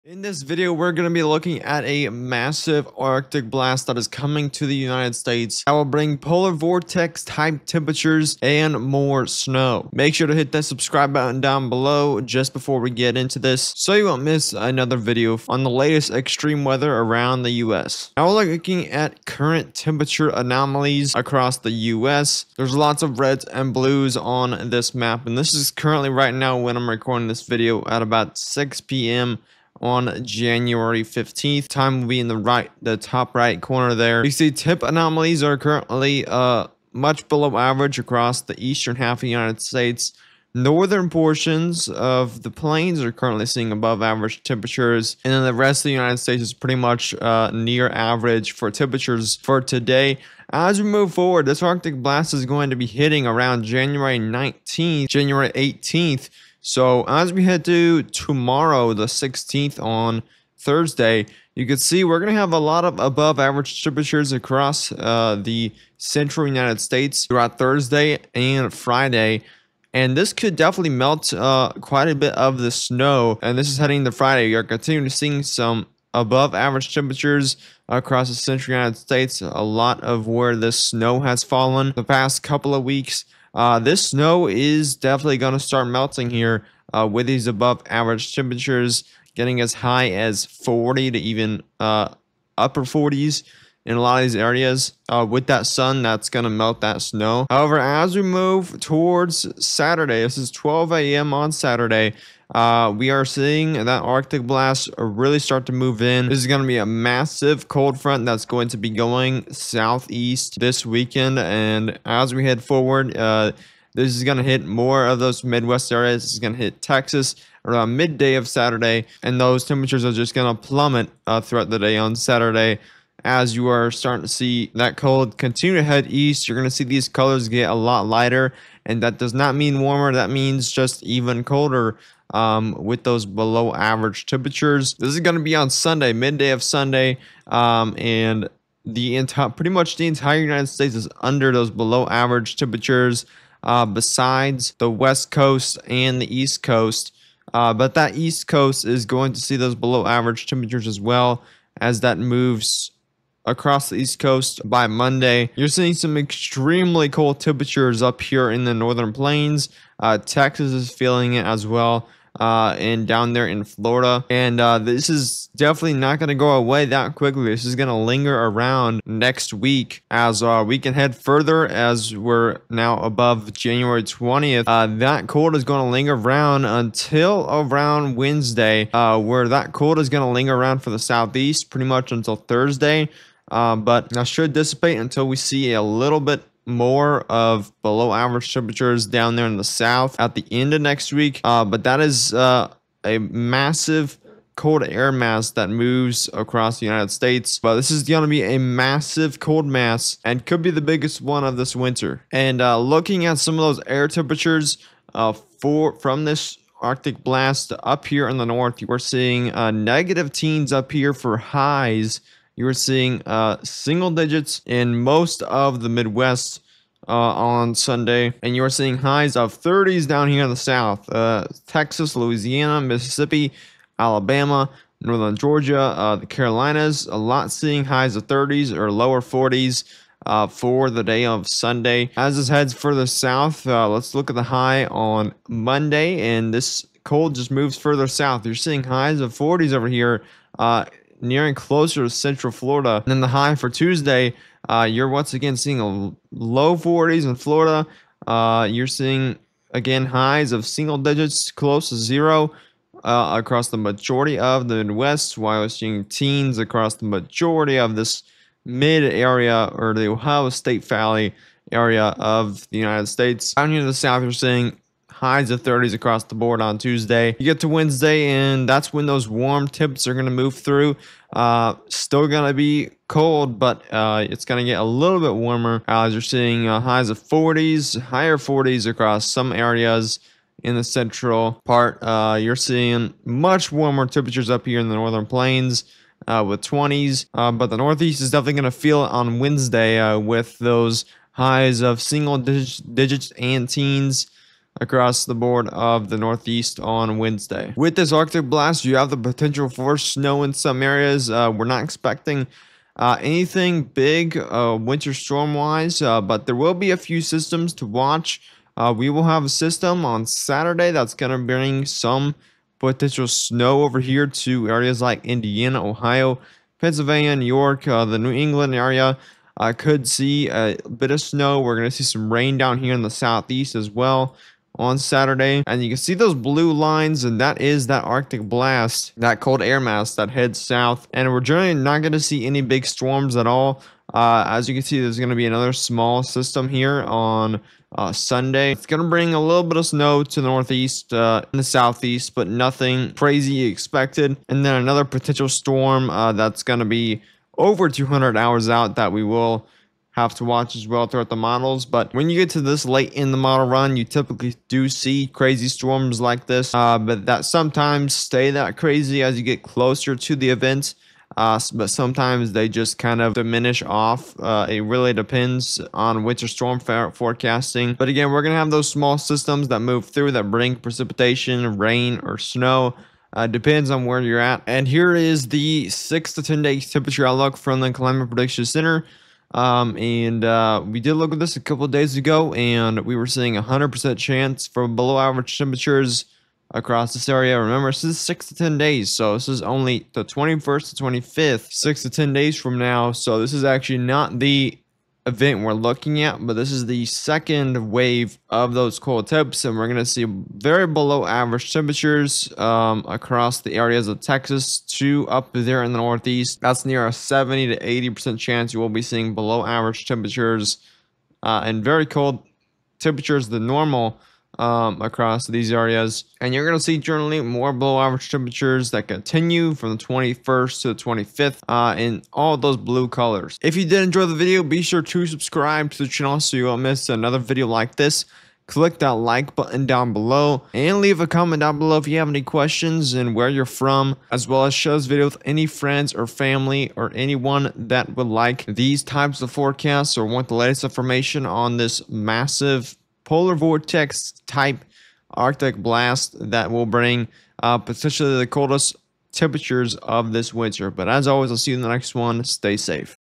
In this video, we're going to be looking at a massive Arctic blast that is coming to the United States that will bring polar vortex type temperatures and more snow. Make sure to hit that subscribe button down below just before we get into this so you won't miss another video on the latest extreme weather around the US. Now we're looking at current temperature anomalies across the US. There's lots of reds and blues on this map, and this is currently right now when I'm recording this video at about 6 p.m. on January 15th. Time will be in the top right corner there. You see tip anomalies are currently much below average across the eastern half of the United States. Northern portions of the plains are currently seeing above average temperatures, and then the rest of the United States is pretty much near average for temperatures for today. As we move forward, this Arctic blast is going to be hitting around January 19th, January 18th. So as we head to tomorrow, the 16th on Thursday, you can see we're going to have a lot of above average temperatures across the central United States throughout Thursday and Friday. And this could definitely melt quite a bit of the snow. And this is heading to Friday. You're continuing to see some above average temperatures across the central United States. A lot of where this snow has fallen the past couple of weeks. This snow is definitely going to start melting here with these above average temperatures getting as high as 40 to even upper 40s in a lot of these areas. With that sun, that's going to melt that snow. However, as we move towards Saturday, this is 12 a.m. on Saturday, we are seeing that Arctic blast really start to move in. This is going to be a massive cold front that's going to be going southeast this weekend. And as we head forward, this is going to hit more of those Midwest areas. This is going to hit Texas around midday of Saturday. And those temperatures are just going to plummet throughout the day on Saturday. As you are starting to see that cold continue to head east, you're going to see these colors get a lot lighter. And that does not mean warmer. That means just even colder. With those below average temperatures. This is going to be on Sunday, midday of Sunday, and pretty much the entire United States is under those below average temperatures, besides the West Coast and the East Coast. But that East Coast is going to see those below average temperatures as well as that moves across the East Coast by Monday. You're seeing some extremely cold temperatures up here in the northern plains. Texas is feeling it as well. And down there in Florida. And this is definitely not going to go away that quickly. This is going to linger around next week as we can head further as we're now above January 20th. That cold is going to linger around until around Wednesday, where that cold is going to linger around for the southeast pretty much until Thursday. But that should dissipate until we see a little bit more of below average temperatures down there in the south at the end of next week. But that is a massive cold air mass that moves across the United States. But this is going to be a massive cold mass and could be the biggest one of this winter. And looking at some of those air temperatures from this Arctic blast up here in the north, we're seeing negative teens up here for highs. You were seeing single digits in most of the Midwest on Sunday, and you are seeing highs of 30s down here in the south. Texas, Louisiana, Mississippi, Alabama, northern Georgia, the Carolinas, a lot seeing highs of 30s or lower 40s for the day of Sunday. As this heads further south, let's look at the high on Monday, and this cold just moves further south. You're seeing highs of 40s over here. Nearing closer to central Florida. And then the high for Tuesday, you're once again seeing a low 40s in Florida. You're seeing, again, highs of single digits, close to zero across the majority of the Midwest, while we're seeing teens across the majority of this mid area or the Ohio State Valley area of the United States. Down here in the south, you're seeing highs of 30s across the board on Tuesday. You get to Wednesday, and that's when those warm temps are going to move through. Still going to be cold, but it's going to get a little bit warmer as you're seeing highs of 40s, higher 40s across some areas in the central part. You're seeing much warmer temperatures up here in the northern plains with 20s, but the northeast is definitely going to feel it on Wednesday with those highs of single digits and teens. across the board of the Northeast on Wednesday. With this Arctic blast, you have the potential for snow in some areas. We're not expecting anything big winter storm wise, but there will be a few systems to watch. We will have a system on Saturday that's going to bring some potential snow over here to areas like Indiana, Ohio, Pennsylvania, New York, the New England area. Could see a bit of snow. We're going to see some rain down here in the southeast as well on Saturday. And you can see those blue lines, and that is that Arctic blast, that cold air mass that heads south. And we're generally not going to see any big storms at all. As you can see, there's going to be another small system here on Sunday. It's going to bring a little bit of snow to the northeast and the southeast, but nothing crazy expected. And then another potential storm that's going to be over 200 hours out that we will have to watch as well throughout the models. But when you get to this late in the model run, you typically do see crazy storms like this, but that sometimes stay that crazy as you get closer to the event. But sometimes they just kind of diminish off. It really depends on winter storm forecasting. But again, we're going to have those small systems that move through that bring precipitation, rain, or snow. Depends on where you're at. And here is the 6 to 10 day temperature outlook from the Climate Prediction Center. We did look at this a couple of days ago, and we were seeing 100% chance for below average temperatures across this area. Remember, this is 6 to 10 days, so this is only the 21st to 25th, 6 to 10 days from now. So this is actually not the event we're looking at, but this is the second wave of those cold temps, and we're going to see very below average temperatures across the areas of Texas to up there in the northeast. That's near a 70 to 80% chance you will be seeing below average temperatures and very cold temperatures than normal across these areas. And you're going to see generally more below average temperatures that continue from the 21st to the 25th in all those blue colors. If you did enjoy the video, be sure to subscribe to the channel so you won't miss another video like this. Click that like button down below and leave a comment down below if you have any questions and where you're from, as well as share this video with any friends or family or anyone that would like these types of forecasts or want the latest information on this massive polar vortex type Arctic blast that will bring potentially the coldest temperatures of this winter. But as always, I'll see you in the next one. Stay safe.